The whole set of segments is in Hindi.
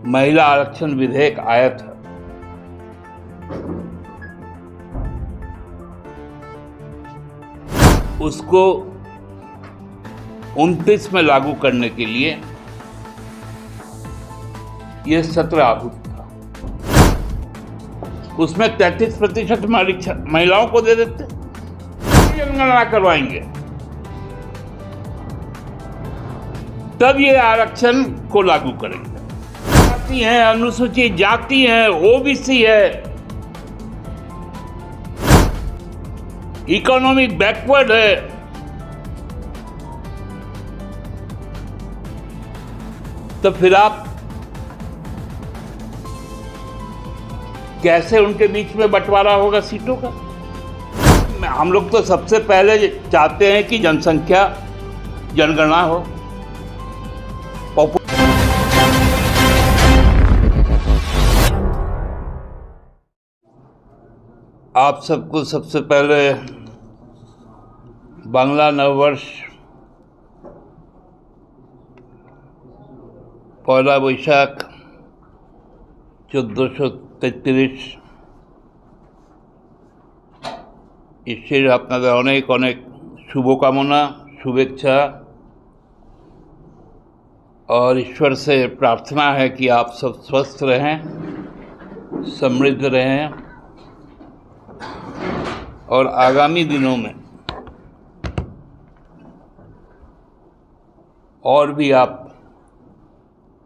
महिला आरक्षण विधेयक आया था, उसको 29 में लागू करने के लिए यह सत्र आहूत था। उसमें 33% महिलाओं को दे देते, जनगणना करवाएंगे, तब ये आरक्षण को लागू करेंगे। जाति है, अनुसूचित जाति है, ओबीसी है, इकोनॉमिक बैकवर्ड है, तो फिर आप कैसे उनके बीच में बंटवारा होगा सीटों का? हम लोग तो सबसे पहले चाहते हैं कि जनसंख्या जनगणना हो। आप सबको सबसे पहले बांग्ला नववर्ष पहला बैशाख 1433 ঈশ্বর আপনাদের অনেক অনেক শুভকামना, शुभेच्छा और ईश्वर से प्रार्थना है कि आप सब स्वस्थ रहें, समृद्ध रहें और आगामी दिनों में और भी आप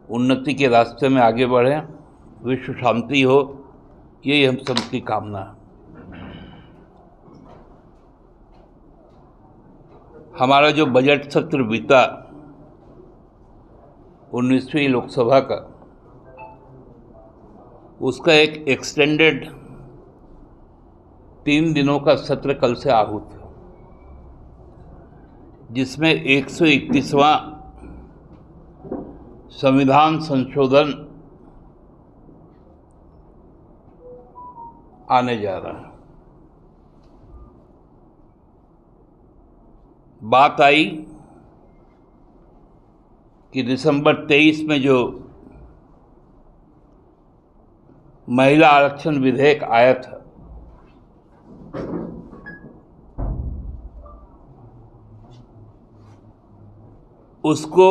उन्नति के रास्ते में आगे बढ़ें, विश्व शांति हो, यही हम सबकी कामना है। हमारा जो बजट सत्र बीता 19वीं लोकसभा का, उसका एक एक्सटेंडेड 3 दिनों का सत्र कल से आहूत है, जिसमें 131वां संविधान संशोधन आने जा रहा है। बात आई कि दिसंबर 23 में जो महिला आरक्षण विधेयक आया था, उसको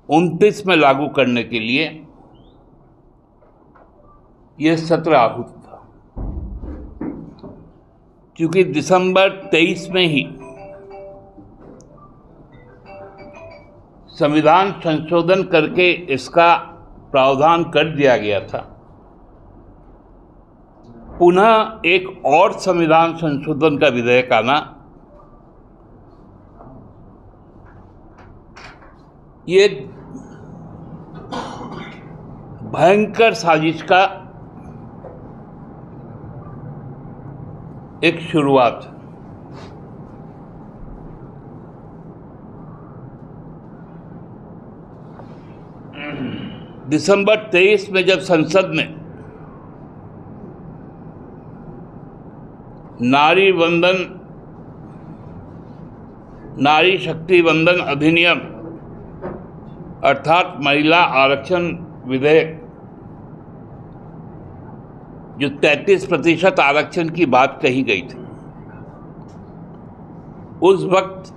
29 में लागू करने के लिए यह सत्र आहूत था, क्योंकि दिसंबर 23 में ही संविधान संशोधन करके इसका प्रावधान कर दिया गया था। पुनः एक और संविधान संशोधन का विधेयक आना, ये भयंकर साजिश का एक शुरुआत है। दिसंबर 23 में जब संसद में नारी शक्ति वंदन अधिनियम अर्थात महिला आरक्षण विधेयक, जो 33% आरक्षण की बात कही गई थी, उस वक्त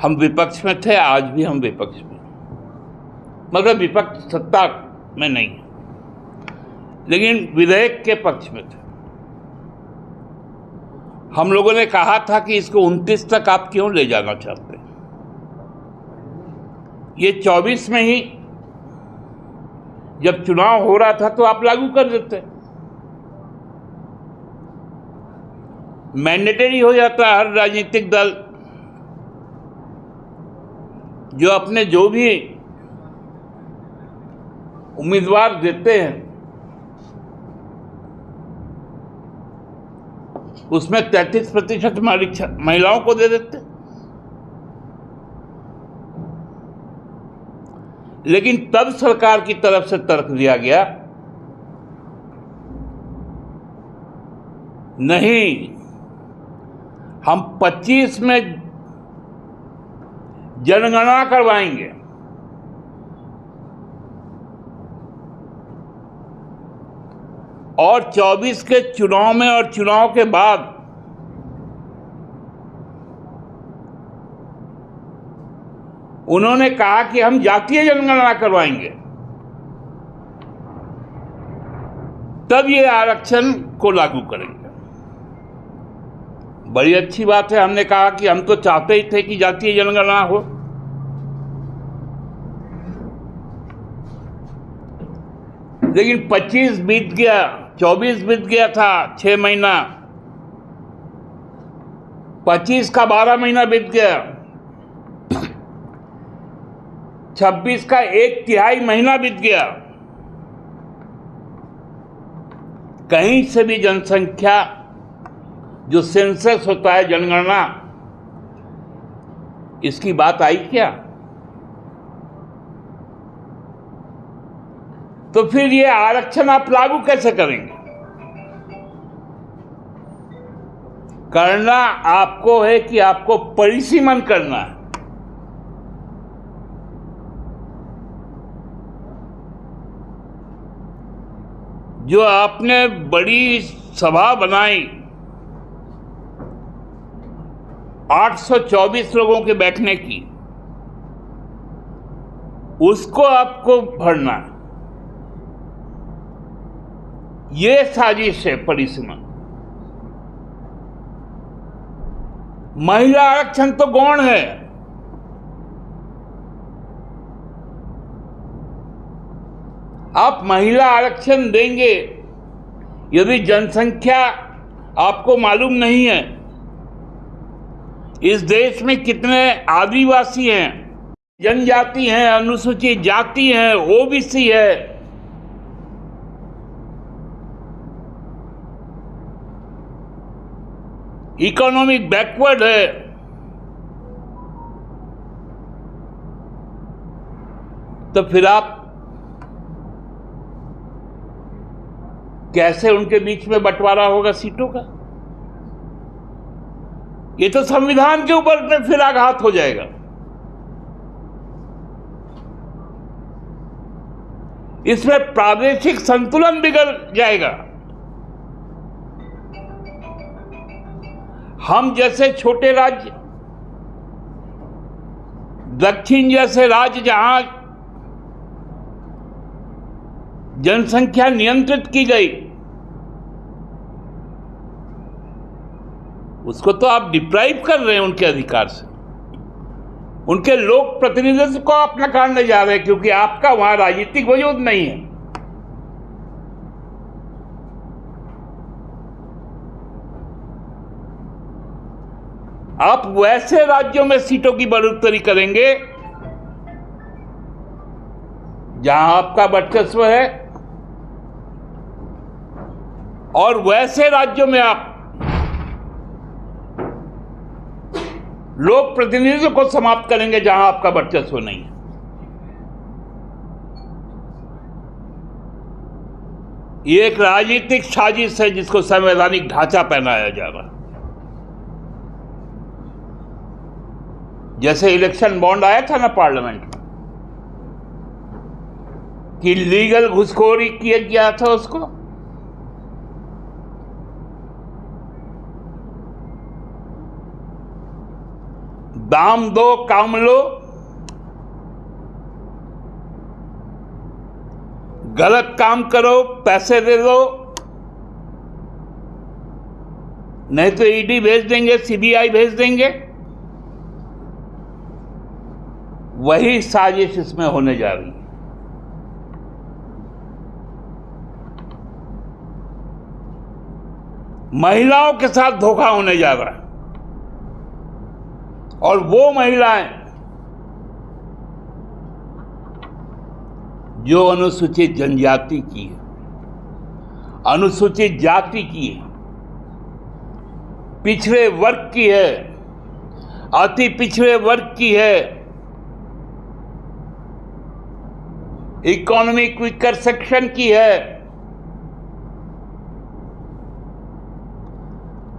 हम विपक्ष में थे, आज भी हम विपक्ष में, मगर विपक्ष सत्ता में नहीं, लेकिन विधेयक के पक्ष में थे। हम लोगों ने कहा था कि इसको 29 तक आप क्यों ले जाना चाहते हैं? ये 24 में ही जब चुनाव हो रहा था तो आप लागू कर देते, मैंडेटरी हो जाता। हर राजनीतिक दल जो अपने जो भी उम्मीदवार देते हैं उसमें 33% महिलाओं को दे देते, लेकिन तब सरकार की तरफ से तर्क दिया गया, नहीं, हम 25 में जनगणना करवाएंगे, और 24 के चुनाव में और चुनाव के बाद उन्होंने कहा कि हम जातीय जनगणना करवाएंगे, तब ये आरक्षण को लागू करेंगे। बड़ी अच्छी बात है। हमने कहा कि हम तो चाहते ही थे कि जातीय जनगणना हो, लेकिन 25 बीत गया, 24 बीत गया था, 6 महीना, 25 का 12 महीना बीत गया, 26 का 1/3 महीना बीत गया। कहीं से भी जनसंख्या, जो सेंसस होता है, जनगणना, इसकी बात आई क्या? तो फिर ये आरक्षण आप लागू कैसे करेंगे? करना आपको है कि आपको परिसीमन करना है। जो आपने बड़ी सभा बनाई, 824 लोगों के बैठने की, उसको आपको भरना है। ये साजिश है परिसीमन। महिला आरक्षण तो गौण है। आप महिला आरक्षण देंगे, यदि जनसंख्या आपको मालूम नहीं है, इस देश में कितने आदिवासी हैं, जनजाति हैं, अनुसूचित जाति हैं, ओबीसी है, इकोनॉमिक बैकवर्ड है, तो फिर आप कैसे उनके बीच में बंटवारा होगा सीटों का? ये तो संविधान के ऊपर में फिर आघात हो जाएगा। इसमें प्रादेशिक संतुलन बिगड़ जाएगा। हम जैसे छोटे राज्य, दक्षिण जैसे राज्य जहां जनसंख्या नियंत्रित की गई, उसको तो आप डिप्राइव कर रहे हैं उनके अधिकार से। उनके लोक प्रतिनिधित्व को आप नकारने जा रहे हैं, क्योंकि आपका वहां राजनीतिक वजूद नहीं है। आप वैसे राज्यों में सीटों की बढ़ोतरी करेंगे जहां आपका वर्चस्व है, और वैसे राज्यों में आप लोक प्रतिनिधित्व को समाप्त करेंगे जहां आपका वर्चस्व नहीं है। ये एक राजनीतिक साजिश है जिसको संवैधानिक ढांचा पहनाया जा रहा है। जैसे इलेक्शन बॉन्ड आया था ना पार्लियामेंट में, कि लीगल घुसखोरी किया गया था उसको, दाम दो काम लो, गलत काम करो पैसे दे दो, नहीं तो ईडी भेज देंगे, सीबीआई भेज देंगे। वही साजिश इसमें होने जा रही है। महिलाओं के साथ धोखा होने जा रहा है, और वो महिलाएं जो अनुसूचित जनजाति की है, अनुसूचित जाति की है, पिछड़े वर्ग की है, अति पिछड़े वर्ग की है, इकोनॉमिक वीकर सेक्शन की है,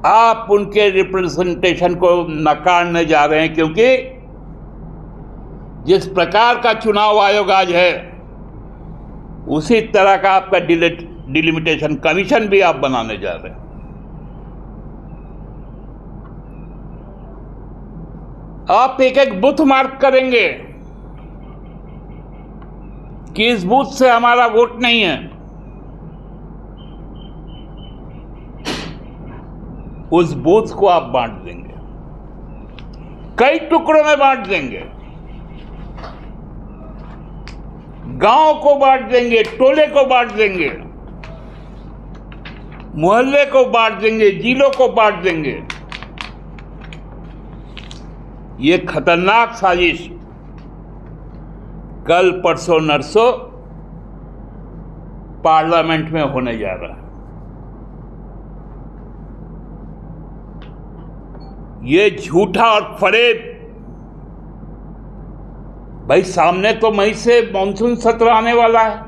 आप उनके रिप्रेजेंटेशन को नकारने जा रहे हैं। क्योंकि जिस प्रकार का चुनाव आयोग आज है, उसी तरह का आपका डिलिमिटेशन कमीशन भी आप बनाने जा रहे हैं। आप एक एक बूथ मार्क करेंगे कि इस बूथ से हमारा वोट नहीं है, उस बूथ को आप बांट देंगे, कई टुकड़ों में बांट देंगे, गांव को बांट देंगे, टोले को बांट देंगे, मोहल्ले को बांट देंगे, जिलों को बांट देंगे। ये खतरनाक साजिश कल परसों नरसों पार्लियामेंट में होने जा रहा है। ये झूठा और फरेब, भाई सामने तो मई से मानसून सत्र आने वाला है।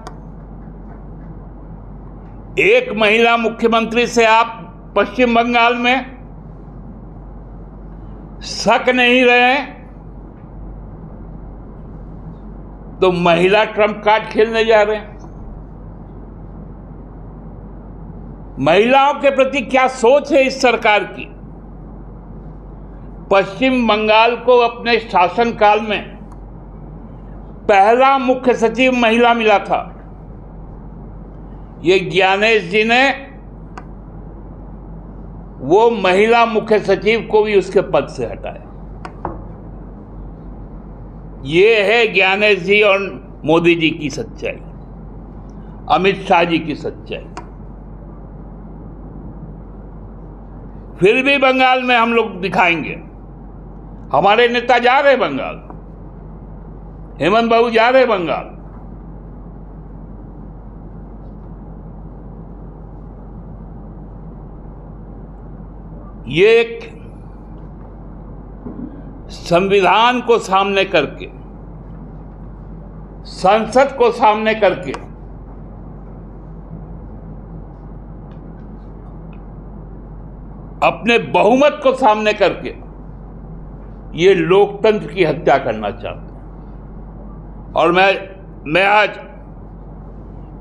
एक महिला मुख्यमंत्री से आप पश्चिम बंगाल में शक नहीं रहे तो महिला ट्रम्प कार्ड खेलने जा रहे हैं। महिलाओं के प्रति क्या सोच है इस सरकार की? पश्चिम बंगाल को अपने शासनकाल में पहला मुख्य सचिव महिला मिला था। ये ज्ञानेश जी ने वो महिला मुख्य सचिव को भी उसके पद से हटाया। ये है ज्ञानेश जी और मोदी जी की सच्चाई, अमित शाह जी की सच्चाई। फिर भी बंगाल में हम लोग दिखाएंगे, हमारे नेता जा रहे बंगाल, हेमंत बाबू जा रहे बंगाल। ये एक संविधान को सामने करके, संसद को सामने करके अपने बहुमत को सामने करके ये लोकतंत्र की हत्या करना चाहते हैं। और मैं आज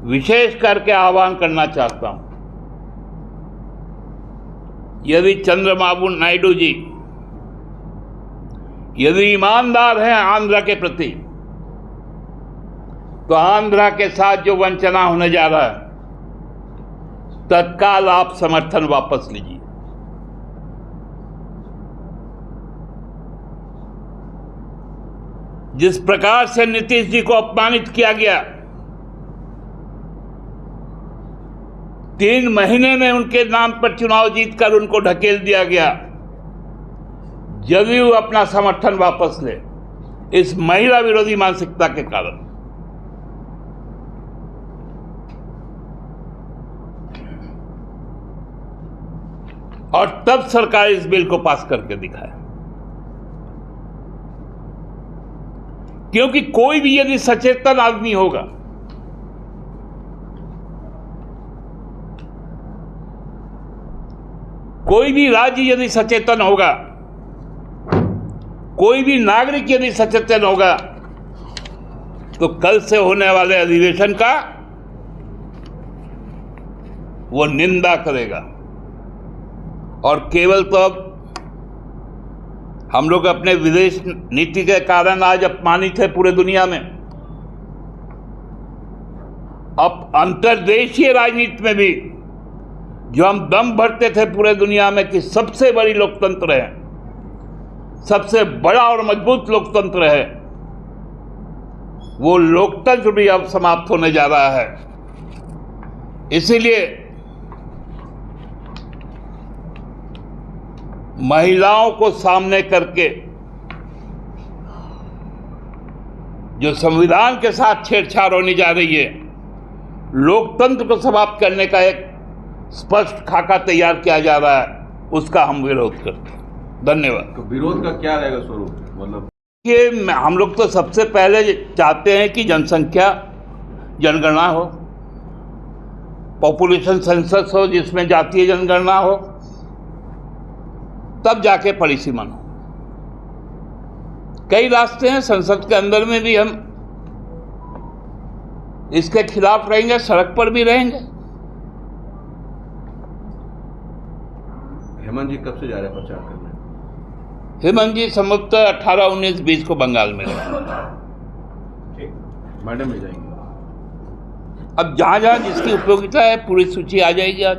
विशेष करके आह्वान करना चाहता हूं, यदि चंद्रबाबू नायडू जी यदि ईमानदार हैं आंध्र के प्रति, तो आंध्र के साथ जो वंचना होने जा रहा है, तत्काल आप समर्थन वापस लीजिए। जिस प्रकार से नीतीश जी को अपमानित किया गया, 3 महीने में उनके नाम पर चुनाव जीतकर उनको ढकेल दिया गया। जदयू अपना समर्थन वापस ले इस महिला विरोधी मानसिकता के कारण। और तब सरकार इस बिल को पास करके दिखाए, क्योंकि कोई भी यदि सचेतन आदमी होगा, कोई भी राज्य यदि सचेतन होगा, कोई भी नागरिक यदि सचेतन होगा, तो कल से होने वाले अधिवेशन का वो निंदा करेगा। और केवल तो अब हम लोग अपने विदेश नीति के कारण आज अपमानित है पूरे दुनिया में, अब अंतर्देशीय राजनीति में भी जो हम दम भरते थे पूरे दुनिया में कि सबसे बड़ी लोकतंत्र है, सबसे बड़ा और मजबूत लोकतंत्र है, वो लोकतंत्र भी अब समाप्त होने जा रहा है। इसीलिए महिलाओं को सामने करके जो संविधान के साथ छेड़छाड़ होने जा रही है, लोकतंत्र को समाप्त करने का एक स्पष्ट खाका तैयार किया जा रहा है, उसका हम विरोध करते हैं। धन्यवाद। तो विरोध का क्या रहेगा स्वरूप? मतलब कि हम लोग तो सबसे पहले चाहते हैं कि जनसंख्या जनगणना हो, पॉपुलेशन सेंसस हो, जिसमें जातीय जनगणना हो, तब जाके पॉलिसी बनो। कई रास्ते हैं, संसद के अंदर में भी हम इसके खिलाफ रहेंगे, सड़क पर भी रहेंगे, हेमंत जी कब से जा रहे हैं प्रचार करने? हेमंत जी संभवतः 18, 19, 20 को बंगाल में गए। मैडम में जाएंगे। अब जहाँ जहाँ जिसकी उपयोगिता है पूरी सूची आ जाएगी आज।